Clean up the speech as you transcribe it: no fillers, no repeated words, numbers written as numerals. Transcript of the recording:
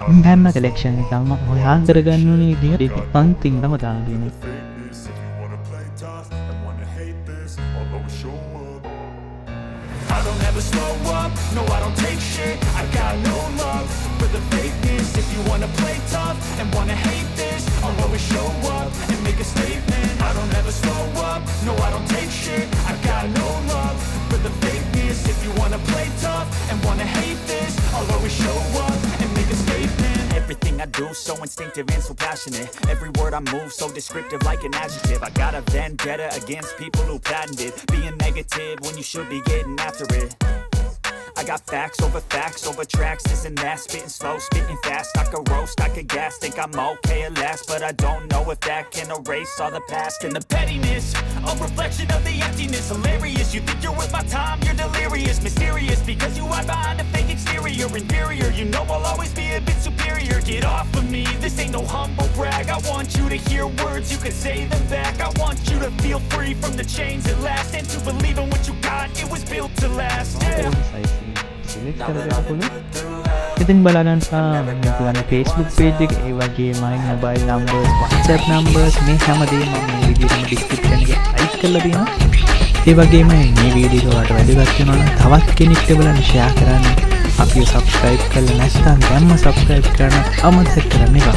හැම කලෙක්ෂන් එකක්ම ඔයා කරගන්න ඕනේ විදිහට පන්තිංගම දාලා තියෙනවා. I don't ever slow up, no I don't take shit. I got no love for the fakeness. If you wanna play tough and wanna hate this, I'll always show up and make a statement. I don't ever slow up, no I don't take shit. I got no love for the fakeness. If you wanna play tough and wanna hate this, I'll always show up and make a statement. Everything I do so instinctive and so passionate. Every word I move so descriptive like an adjective. I got a vendetta against people who patented being negative when you should be getting after it. I got facts over tracks, this and that. Spitting slow, spitting fast. I could roast, I could gas. Think I'm okay at last, but I don't know if that can erase all the past and the pettiness. A reflection of the emptiness. Hilarious, you think you're worth my time, you're delirious. Mysterious, because you hide behind a fake exterior. Inferior, you know I'll always be a bit superior. Get off of me, this ain't no humble brag. I want you to hear words, you can say them back. I want you to feel free from the chains at last, and to believe in what you got, it was built to last. Yeah. Select කරලා පුළුවන්. ඉතින් බලන්න මම Facebook page එක ඒ වගේම mobile numbers, WhatsApp numbers මේ හැමදේම මම මේ විදිහටම description එකේ type කරලා තියෙනවා. ඒ වගේම මේ වීඩියෝ එක ඔයාලට වැදගත් වෙනවා නම් තවත් කෙනෙක්ට බලන්න share කරන්න. අපිව subscribe කරලා නැත්නම් දැම්ම subscribe කරන්න අමතක කරන්න එපා.